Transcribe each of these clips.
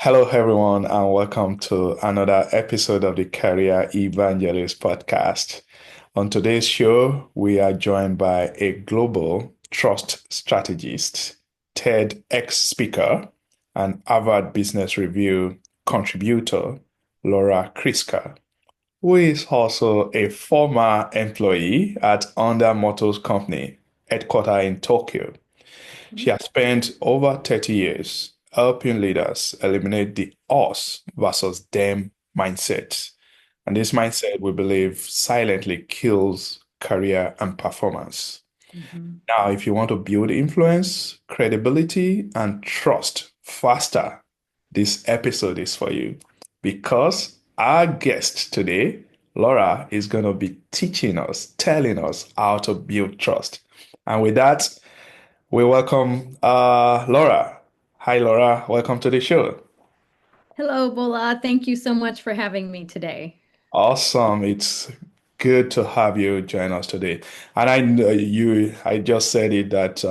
Hello, everyone, and welcome to another episode of the Career Evangelist podcast. On today's show, we are joined by a global trust strategist, TEDx speaker, and Harvard Business Review contributor, Laura Kriska, who is also a former employee at Honda Motors Company, headquartered in Tokyo. She has spent over 30 years helping leaders eliminate the us versus them mindset. And this mindset, we believe, silently kills career and performance. Mhm. Now, if you want to build influence, credibility, and trust faster, this episode is for you because our guest today, Laura, is going to be teaching us, telling us how to build trust. And with that, we welcome Laura. Hi, Laura. Welcome to the show. Hello, Bola. Thank you so much for having me today. Awesome. It's good to have you join us today. And I know I just said it that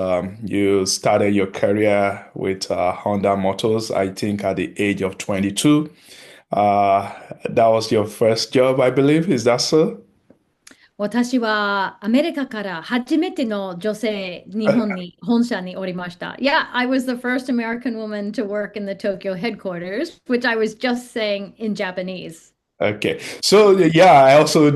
you started your career with Honda Motors, I think at the age of 22. Uh, that was your first job, I believe. Is that so? 私はアメリカから初めての女性、日本に本社におりました。Yeah, I was the first American woman to work in the Tokyo headquarters, which I was just saying in Japanese. Okay. So yeah, I also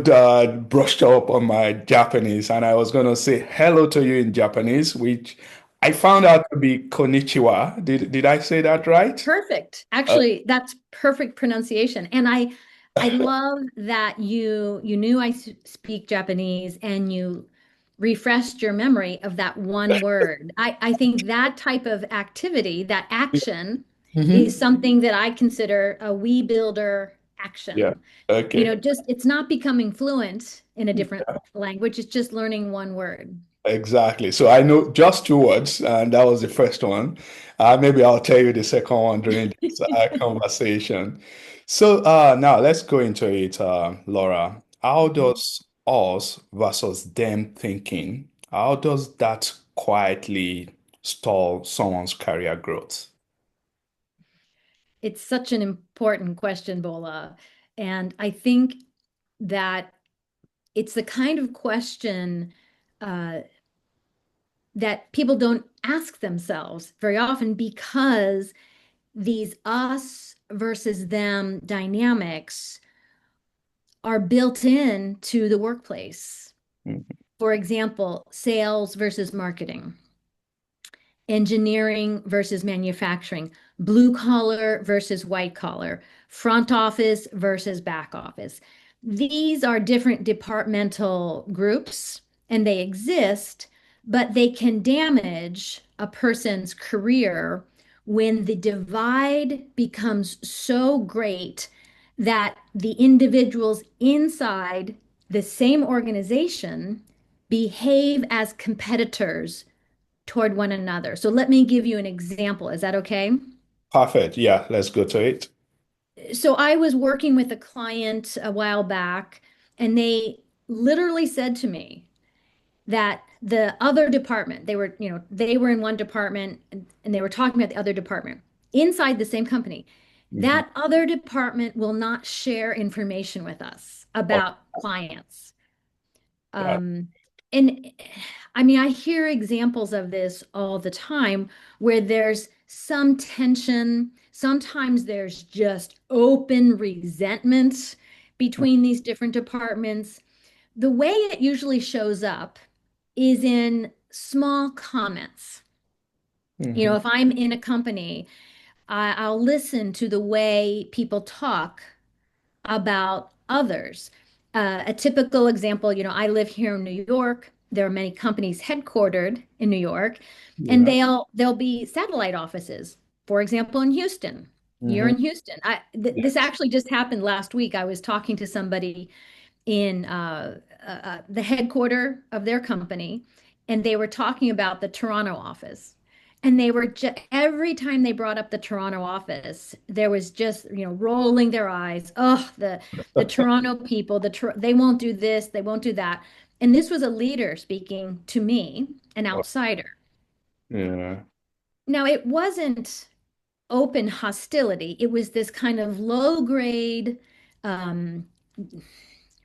brushed up on my Japanese and I was going to say hello to you in Japanese, which I found out to be konnichiwa. Did I say that right? Perfect. Uh, Actually, that's perfect pronunciation. And I love that you knew speak Japanese and you refreshed your memory of that one word. I think that type of activity, that action, is mhm. something that I consider a we builder Yeah. action. Okay. Just it's not becoming fluent in a different language, it's just learning one word. Exactly. So I know just two words, and that was the first one. Maybe I'll tell you the second one during this conversation. So now let's go into it, Laura. How does us versus them thinking, how does that quietly stall someone's career growth? It's such an important question, Bola. And I think that it's the kind of question uh, that people don't ask themselves very often because these us versus them dynamics are built in to the workplace. Mhm. For example, sales versus marketing, engineering versus manufacturing, blue collar versus white collar, front office versus back office. These are different departmental groups and they exist, but they can damage a person's career when the divide becomes so great that the individuals inside the same organization behave as competitors toward one another. So let me give you an example. Is that okay? Perfect. Yeah, let's go to it. So I was working with a client a while back, and they literally said to me that the other department, they were in one department and they were talking about the other department inside the same company. Mhm. That other department will not share information with us Oh, about clients. that- Um, and I mean, I hear examples of this all the time where there's some tension. Sometimes there's just open resentment between these different departments. The way it usually shows up is in small comments. Mhm. If I'm in a company, I'll listen to the way people talk about others. A typical example, I live here in New York. There are many companies headquartered in New York, and Yeah. they'll be satellite offices. For example, in Houston. You're Mhm. in Houston. This Yes. actually just happened last week. I was talking to somebody in the headquarter of their company, and they were talking about the Toronto office. And they were just every time they brought up the Toronto office, there was just rolling their eyes. Oh, the Toronto people, they won't do this, they won't do that. And this was a leader speaking to me, an outsider. Yeah. Now it wasn't open hostility. It was this kind of low grade um,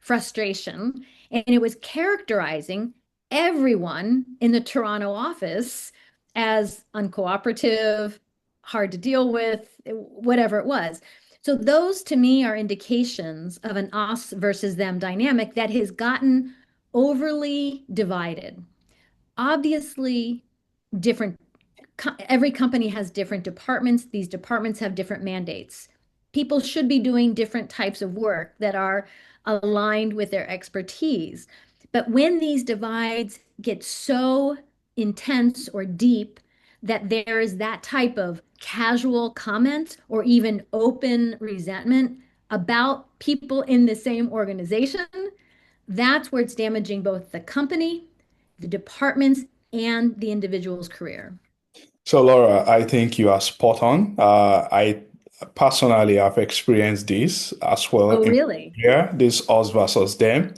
frustration, and it was characterizing everyone in the Toronto office as uncooperative, hard to deal with, whatever it was. So those to me are indications of an us versus them dynamic that has gotten overly divided. Obviously, different every company has different departments. These departments have different mandates. People should be doing different types of work that are aligned with their expertise. But when these divides get so intense or deep that there is that type of casual comment or even open resentment about people in the same organization, that's where it's damaging both the company, the departments, and the individual's career. So, Laura, I think you are spot on. I personally have experienced this as well Oh, in really? here, this us versus them.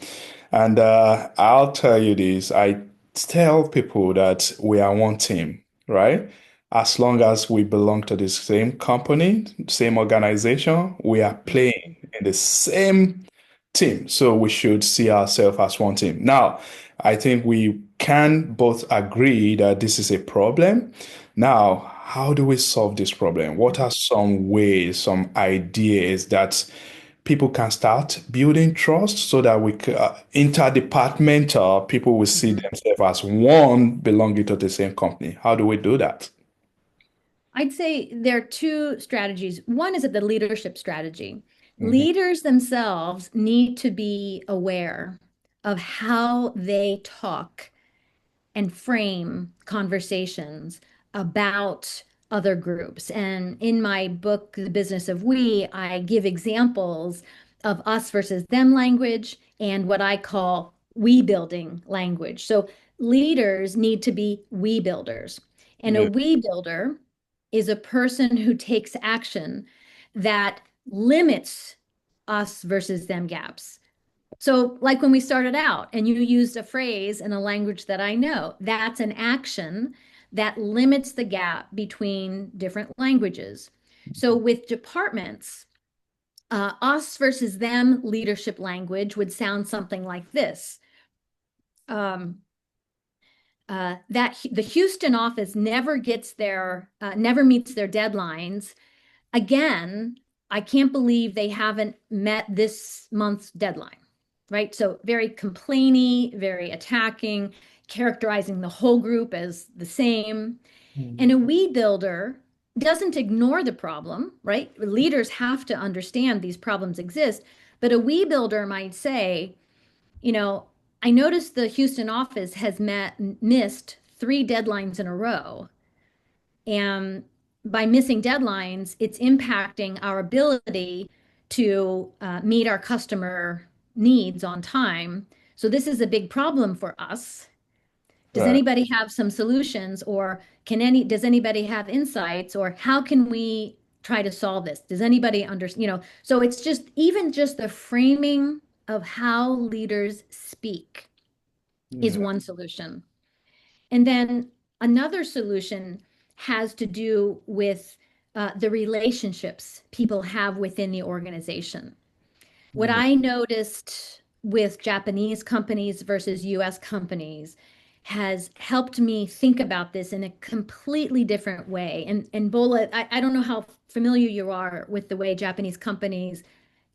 And I'll tell you this, I tell people that we are one team, right? As long as we belong to the same company, same organization, we are playing in the same team. So we should see ourselves as one team. Now, I think we can both agree that this is a problem. Now, how do we solve this problem? What are some ways, some ideas that people can start building trust so that interdepartmental people will see Mhm. themselves as one belonging to the same company? How do we do that? I'd say there are two strategies. One is at the leadership strategy. Mhm. Leaders themselves need to be aware of how they talk and frame conversations about other groups. And in my book, The Business of We, I give examples of us versus them language and what I call we building language. So leaders need to be we builders. And a Yeah. we builder is a person who takes action that limits us versus them gaps. So, like when we started out and you used a phrase in a language that I know, that's an action that limits the gap between different languages. So, with departments, us versus them leadership language would sound something like this. Um, that the Houston office never meets their deadlines. Again, I can't believe they haven't met this month's deadline, right? So very complainy, very attacking, characterizing the whole group as the same. And Mhm. a we builder doesn't ignore the problem, right? Leaders have to understand these problems exist, but a we builder might say, you know, I noticed the Houston office has missed three deadlines in a row. And by missing deadlines, it's impacting our ability to meet our customer needs on time. So this is a big problem for us. Does Right. anybody have some solutions, or does anybody have insights, or how can we try to solve this? Does anybody understand? So it's just even just the framing of how leaders speak is Yeah. one solution. And then another solution has to do with the relationships people have within the organization. What Yeah. I noticed with Japanese companies versus US companies has helped me think about this in a completely different way. And Bola, I don't know how familiar you are with the way Japanese companies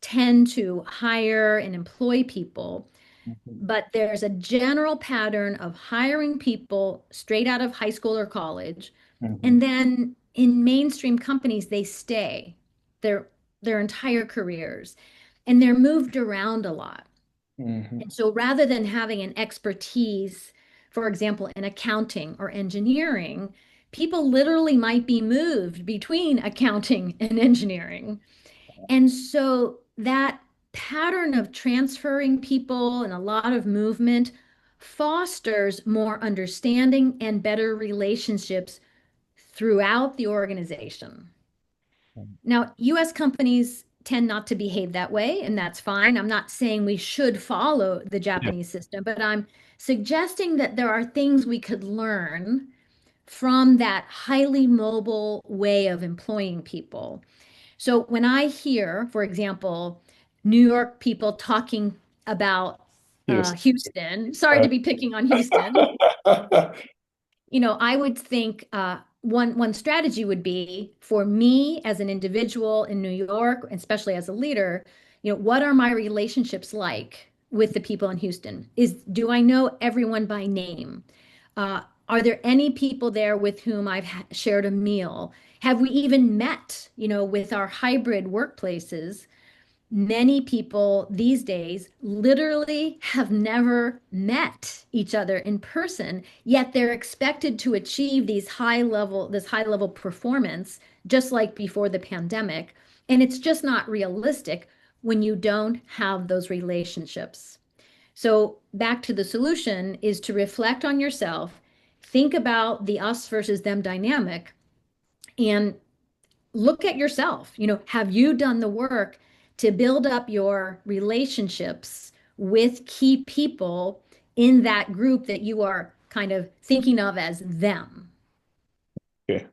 tend to hire and employ people, Mhm. but there's a general pattern of hiring people straight out of high school or college. Mhm. And then in mainstream companies, they stay their their entire careers and they're moved around a lot. Mhm. And so rather than having an expertise, for example, in accounting or engineering, people literally might be moved between accounting and engineering. And so that pattern of transferring people and a lot of movement fosters more understanding and better relationships throughout the organization. Now, US companies tend not to behave that way, and that's fine. I'm not saying we should follow the Yeah. Japanese system, but I'm suggesting that there are things we could learn from that highly mobile way of employing people. So when I hear, for example, New York people talking about Yes. Houston, sorry to be picking on Houston, I would think one strategy would be for me as an individual in New York, especially as a leader, what are my relationships like with the people in Houston? Do I know everyone by name? Are there any people there with whom I've shared a meal? Have we even met, with our hybrid workplaces? Many people these days literally have never met each other in person, yet they're expected to achieve this high level performance, just like before the pandemic. And it's just not realistic when you don't have those relationships. So back to the solution is to reflect on yourself, think about the us versus them dynamic, and look at yourself. Have you done the work to build up your relationships with key people in that group that you are kind of thinking of as them? Okay.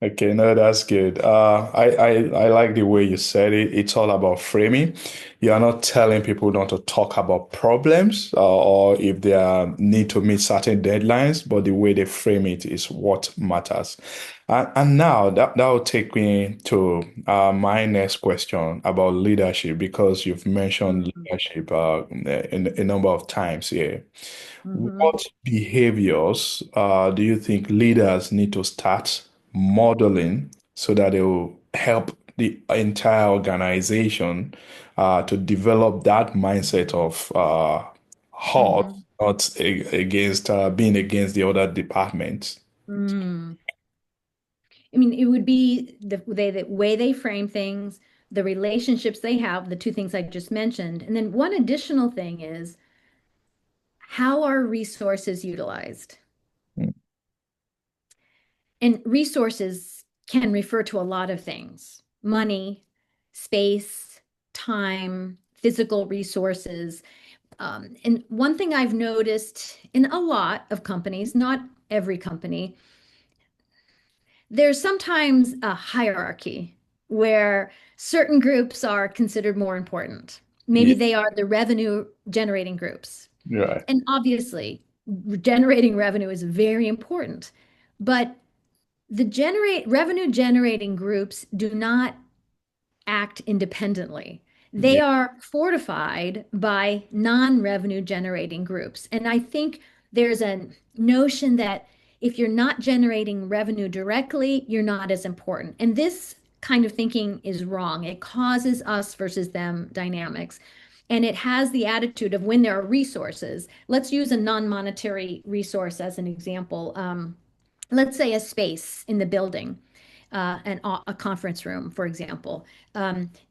Okay, no, that's good. I like the way you said it. It's all about framing. You are not telling people not to talk about problems or if they need to meet certain deadlines, but the way they frame it is what matters. And now that will take me to my next question about leadership because you've mentioned Mhm. leadership in a number of times here. Mhm. What behaviors do you think leaders need to start modeling so that they will help the entire organization to develop that mindset of heart, Mhm. not against being against the other departments? Mm. I mean, it would be the way they frame things, the relationships they have, the two things I just mentioned. And then one additional thing is how are resources utilized? And resources can refer to a lot of things: money, space, time, physical resources. And one thing I've noticed in a lot of companies, not every company, there's sometimes a hierarchy where certain groups are considered more important. Maybe Yeah, they are the revenue generating groups. right. And obviously, generating revenue is very important. But the generate revenue generating groups do not act independently. They Yeah. are fortified by non-revenue generating groups. And I think there's a notion that if you're not generating revenue directly, you're not as important. And this kind of thinking is wrong. It causes us versus them dynamics. And it has the attitude of when there are resources. Let's use a non-monetary resource as an example. Let's say a space in the building, a conference room, for example.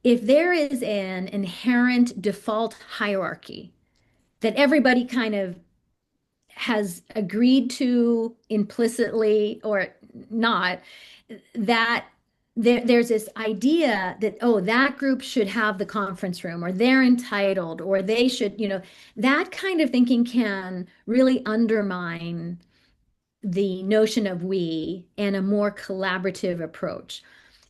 If there is an inherent default hierarchy that everybody kind of has agreed to implicitly or not, that there's this idea that, oh, that group should have the conference room or they're entitled or they should, that kind of thinking can really undermine the notion of we and a more collaborative approach.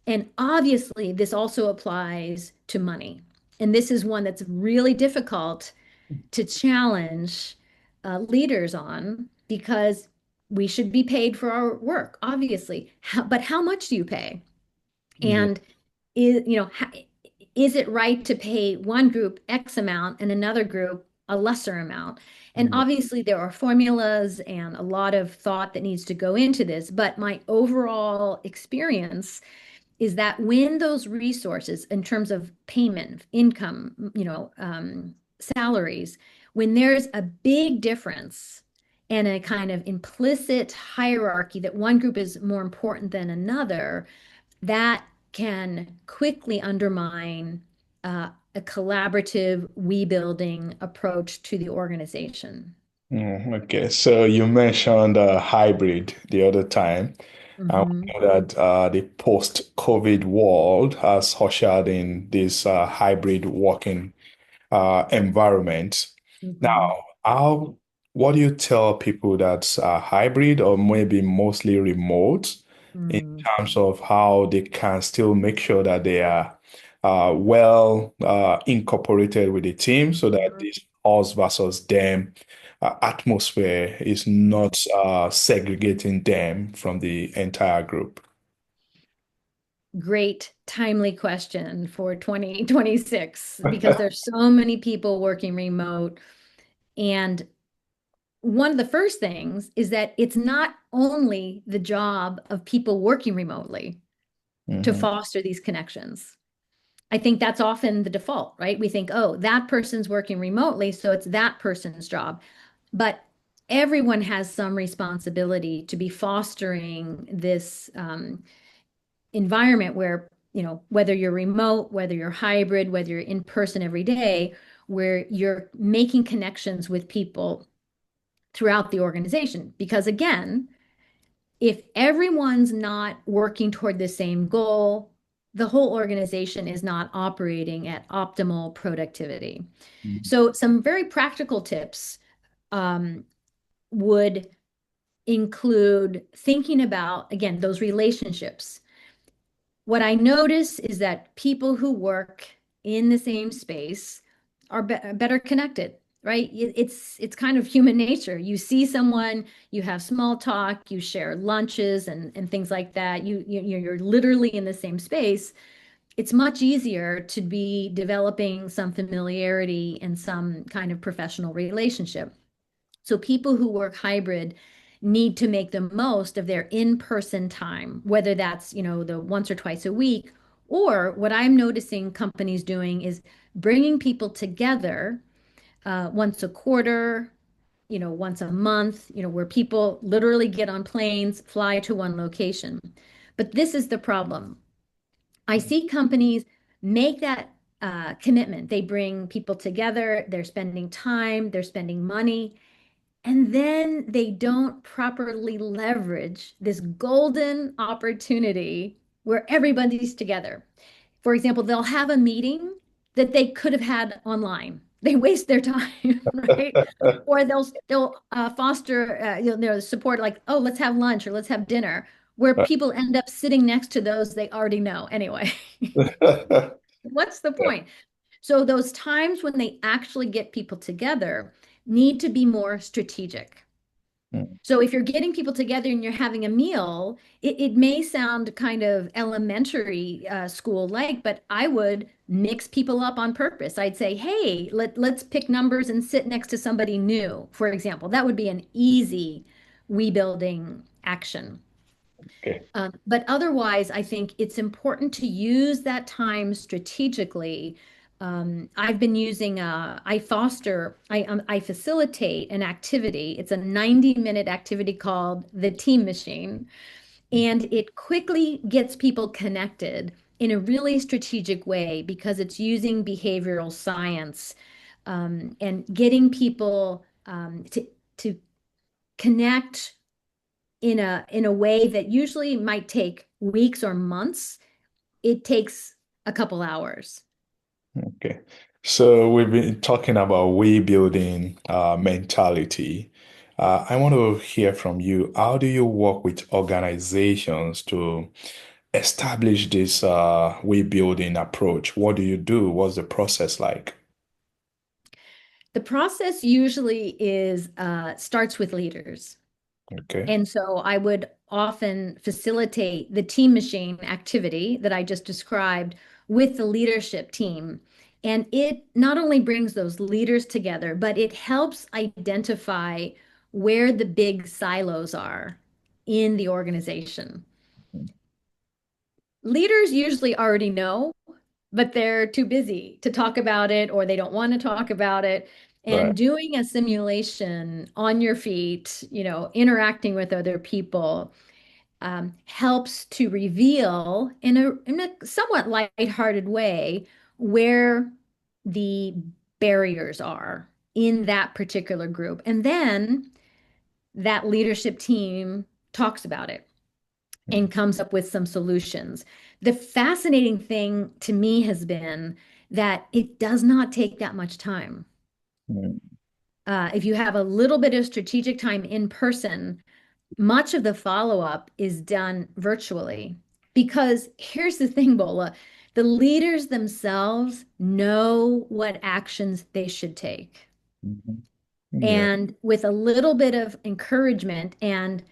And obviously, this also applies to money. And this is one that's really difficult to challenge leaders on because we should be paid for our work, obviously. But how much do you pay? Yeah. And is it right to pay one group X amount and another group a lesser amount? And Yeah. obviously, there are formulas and a lot of thought that needs to go into this. But my overall experience is that when those resources, in terms of payment, income, salaries, when there's a big difference and a kind of implicit hierarchy that one group is more important than another, that can quickly undermine a collaborative, we building approach to the organization. Okay, so you mentioned hybrid the other time, and we Hmm. know that the post-COVID world has ushered in this hybrid working environment. Hmm. Now, how what do you tell people that are hybrid or maybe mostly remote in Mm. terms of how they can still make sure that they are well incorporated with the team so that Mhm. this us versus them atmosphere is not segregating them from the entire group? Great, timely question for 2026 because there's so many people working remote. And one of the first things is that it's not only the job of people working remotely to Mhm. foster these connections. I think that's often the default, right? We think, oh, that person's working remotely, so it's that person's job. But everyone has some responsibility to be fostering this environment where, whether you're remote, whether you're hybrid, whether you're in person every day, where you're making connections with people throughout the organization. Because again, if everyone's not working toward the same goal, the whole organization is not operating at optimal productivity. So, some very practical tips um, would include thinking about, again, those relationships. What I notice is that people who work in the same space are better connected, right? It's kind of human nature. You see someone, you have small talk, you share lunches and things like that. You're literally in the same space. It's much easier to be developing some familiarity and some kind of professional relationship. So people who work hybrid need to make the most of their in-person time, whether that's, the once or twice a week, or what I'm noticing companies doing is bringing people together once a quarter, once a month, where people literally get on planes, fly to one location. But this is the problem. I see companies make that commitment. They bring people together, they're spending time, they're spending money, and then they don't properly leverage this golden opportunity where everybody's together. For example, they'll have a meeting that they could have had online. They waste their time, right? Or they'll foster support like, oh, let's have lunch or let's have dinner, where people end up sitting next to those they already know anyway. What's the point? So those times when they actually get people together need to be more strategic. So if you're getting people together and you're having a meal, it may sound kind of elementary school like, but I would mix people up on purpose. I'd say, hey, let's pick numbers and sit next to somebody new, for example. That would be an easy we building action. Okay. But otherwise, I think it's important to use that time strategically. I've been using, I facilitate an activity. It's a 90-minute activity called the Team Machine, and it quickly gets people connected in a really strategic way because it's using behavioral science and getting people to connect in a way that usually might take weeks or months. It takes a couple hours. Okay. So we've been talking about we building mentality. I want to hear from you. How do you work with organizations to establish this we building approach? What do you do? What's the process like? The process usually is starts with leaders. Okay. And so I would often facilitate the team machine activity that I just described with the leadership team. And it not only brings those leaders together, but it helps identify where the big silos are in the organization. Leaders usually already know, but they're too busy to talk about it or they don't want to talk about it. Right. And doing a simulation on your feet, interacting with other people, helps to reveal in a somewhat lighthearted way where the barriers are in that particular group. And then that leadership team talks about it and comes up with some solutions. The fascinating thing to me has been that it does not take that much time. Mm. if you have a little bit of strategic time in person, much of the follow-up is done virtually. Because here's the thing, Bola, the leaders themselves know what actions they should take. Mhm. Yeah. And with a little bit of encouragement and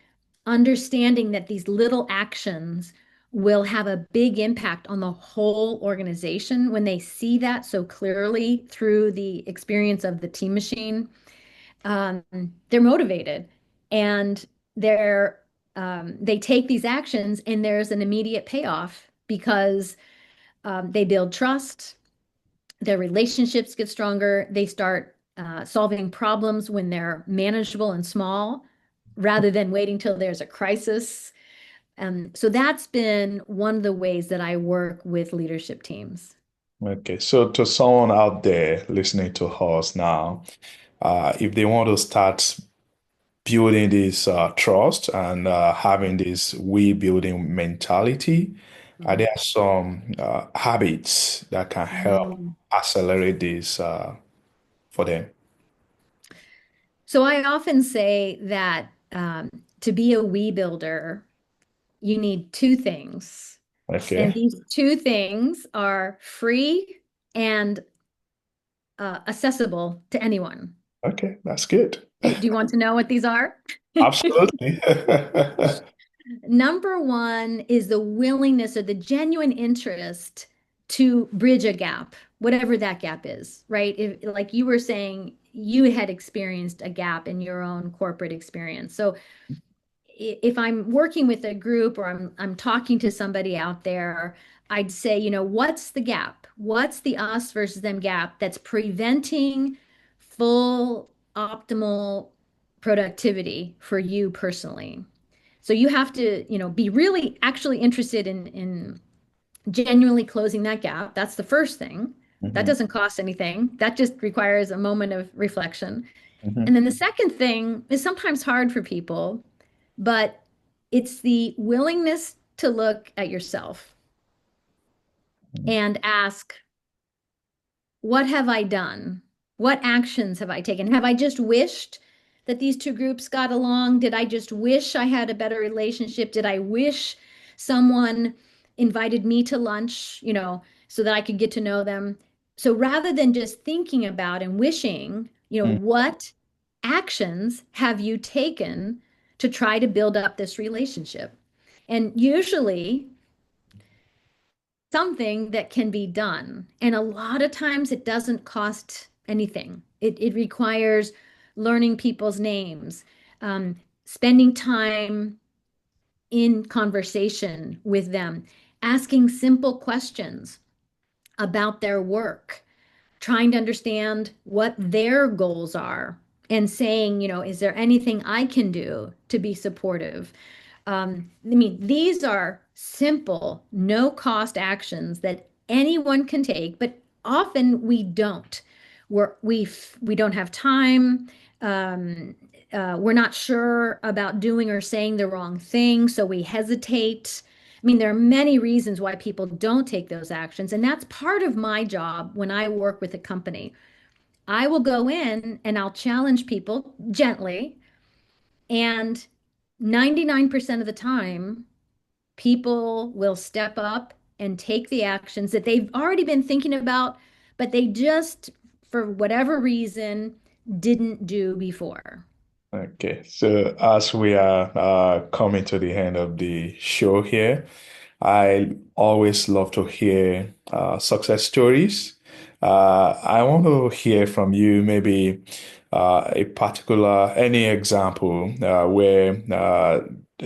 understanding that these little actions will have a big impact on the whole organization when they see that so clearly through the experience of the team machine, um, they're motivated and they take these actions and there's an immediate payoff because they build trust, their relationships get stronger, they start solving problems when they're manageable and small rather than waiting till there's a crisis. So that's been one of the ways that I work with leadership teams. Okay. So to someone out there listening to us now, if they want to start building this trust and having this we building mentality, are Mhm. there some habits that can help Mm. accelerate this for them? So I often say that to be a we builder, you need two things. And Okay. these two things are free and accessible to anyone. Okay, that's good. Do you want to know what these are? Absolutely. Number one is the willingness or the genuine interest to bridge a gap, whatever that gap is, right? If, like you were saying, you had experienced a gap in your own corporate experience. So if I'm working with a group or I'm talking to somebody out there, I'd say, what's the gap? What's the us versus them gap that's preventing full optimal productivity for you personally? So you have to, be really actually interested in genuinely closing that gap. That's the first thing. That Mhm, doesn't cost anything. That just requires a moment of reflection. And mhm, then the second thing is sometimes hard for people, but it's the willingness to look at yourself mhm. and ask, what have I done? What actions have I taken? Have I just wished that these two groups got along? Did I just wish I had a better relationship? Did I wish someone invited me to lunch, so that I could get to know them? So rather than just thinking about and wishing, what actions have you taken to try to build up this relationship? And usually something that can be done. And a lot of times it doesn't cost anything. It requires learning people's names, spending time in conversation with them, asking simple questions about their work, trying to understand what their goals are, and saying, is there anything I can do to be supportive? I mean, these are simple, no cost actions that anyone can take, but often we don't. We don't have time. Um, we're not sure about doing or saying the wrong thing, so we hesitate. I mean, there are many reasons why people don't take those actions, and that's part of my job when I work with a company. I will go in and I'll challenge people gently, and 99% of the time, people will step up and take the actions that they've already been thinking about, but they just, for whatever reason, didn't do before. Okay, so as we are coming to the end of the show here, I always love to hear success stories. I want to hear from you, maybe any example where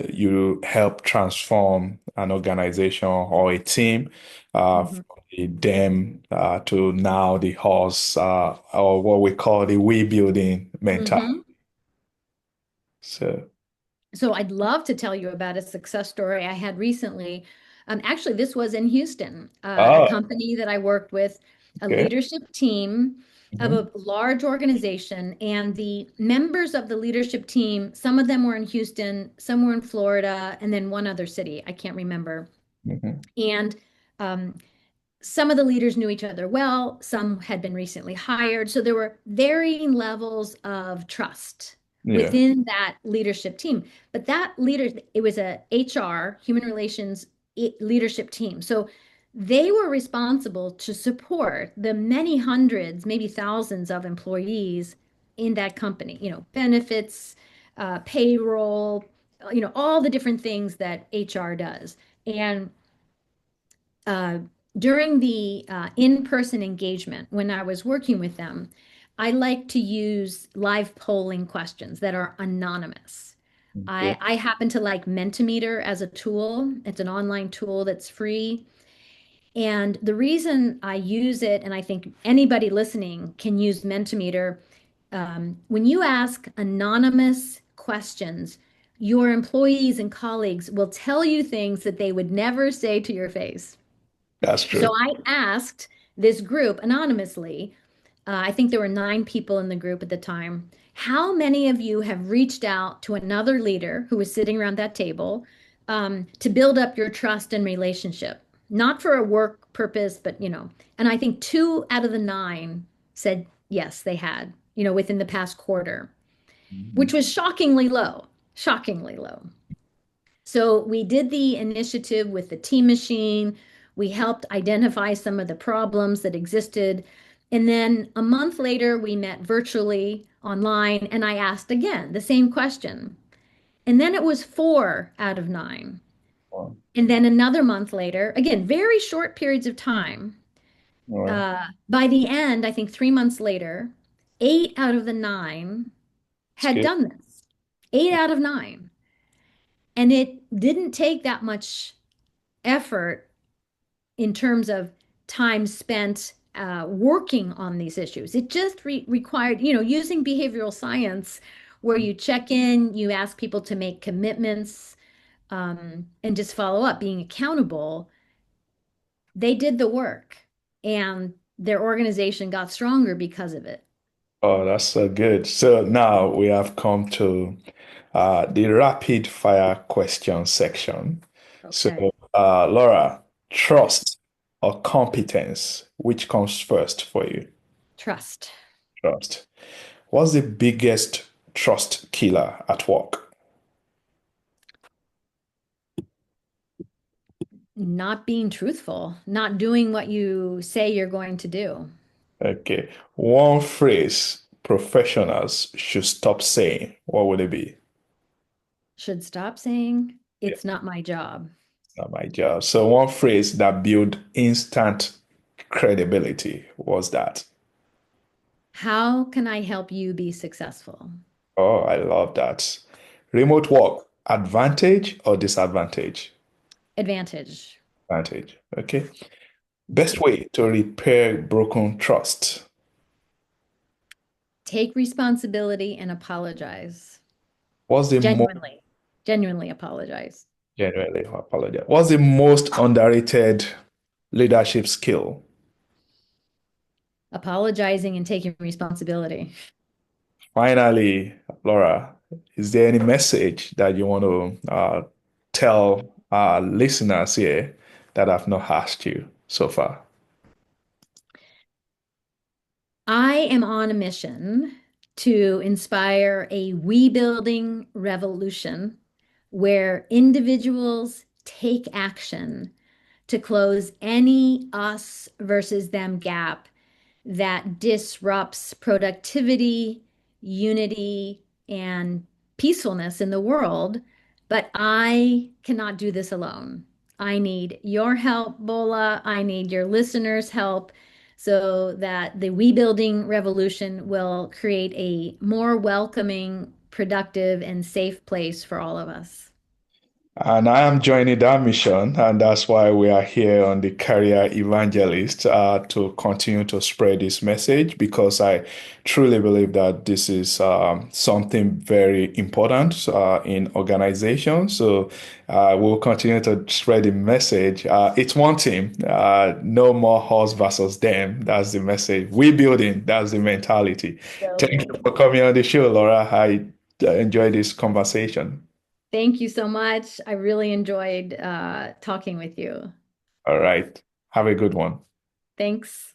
you help transform an organization or a team from Mhm. them to now the horse or what we call the we building mentality. Mhm. So, So I'd love to tell you about a success story I had recently. Actually, this was in Houston, a oh, company that I worked with, a okay. leadership team of Hmm. a large organization, and the members of the leadership team, some of them were in Houston, some were in Florida, and then one other city, I can't remember. Hmm. And um, some of the leaders knew each other well, some had been recently hired. So there were varying levels of trust Yeah. within that leadership team. But that leader, it was a HR, human relations leadership team. So they were responsible to support the many hundreds, maybe thousands of employees in that company, benefits, payroll, all the different things that HR does. And uh, during the in-person engagement, when I was working with them, I like to use live polling questions that are anonymous. Okay. I happen to like Mentimeter as a tool. It's an online tool that's free. And the reason I use it, and I think anybody listening can use Mentimeter, when you ask anonymous questions, your employees and colleagues will tell you things that they would never say to your face. That's So true. I asked this group anonymously, I think there were 9 people in the group at the time, how many of you have reached out to another leader who was sitting around that table to build up your trust and relationship? Not for a work purpose, but, and I think 2 out of the 9 said yes, they had, within the past quarter, which Mhm. was shockingly low, shockingly low. So we did the initiative with the team machine. We helped identify some of the problems that existed. And then a month later, we met virtually online, and I asked again the same question. And then it was 4 out of 9. Wow. And then another month later, again, very short periods of time. All right. By the end, I think 3 months later, 8 out of the 9 It's had good. done this. 8 out of 9. And it didn't take that much effort in terms of time spent working on these issues. It just required, using behavioral science where you check in, you ask people to make commitments, and just follow up, being accountable. They did the work and their organization got stronger because of it. Oh, that's so good. So now we have come to the rapid fire question section. So, Okay. Laura, trust or competence, which comes first for you? Trust. Trust. What's the biggest trust killer at work? Not being truthful, not doing what you say you're going to do. Okay. One phrase professionals should stop saying. What would it be? Should stop saying, Yeah, it's not my job. it's not my job. So one phrase that build instant credibility was that. How can I help you be successful? Oh, I love that. Remote work, advantage or disadvantage? Advantage. Advantage. Okay. Best way to repair broken trust. Take responsibility and apologize. What's the most Genuinely, genuinely apologize. Genuinely apologize. What's the most underrated leadership skill? Apologizing and taking responsibility. Finally, Laura, is there any message that you want to tell our listeners here that I've not asked you so far? I am on a mission to inspire a we building revolution where individuals take action to close any us versus them gap that disrupts productivity, unity, and peacefulness in the world. But I cannot do this alone. I need your help, Bola. I need your listeners' help so that the We Building Revolution will create a more welcoming, productive, and safe place for all of us. And I am joining that mission, and that's why we are here on the Career Evangelist to continue to spread this message because I truly believe that this is something very important in organizations. So we'll continue to spread the message. It's one team, no more us versus them. That's the message. We building, that's the mentality. Thank you Building. for coming on the show, Laura. I enjoyed this conversation. Thank you so much. I really enjoyed talking with you. All right. Have a good one. Thanks.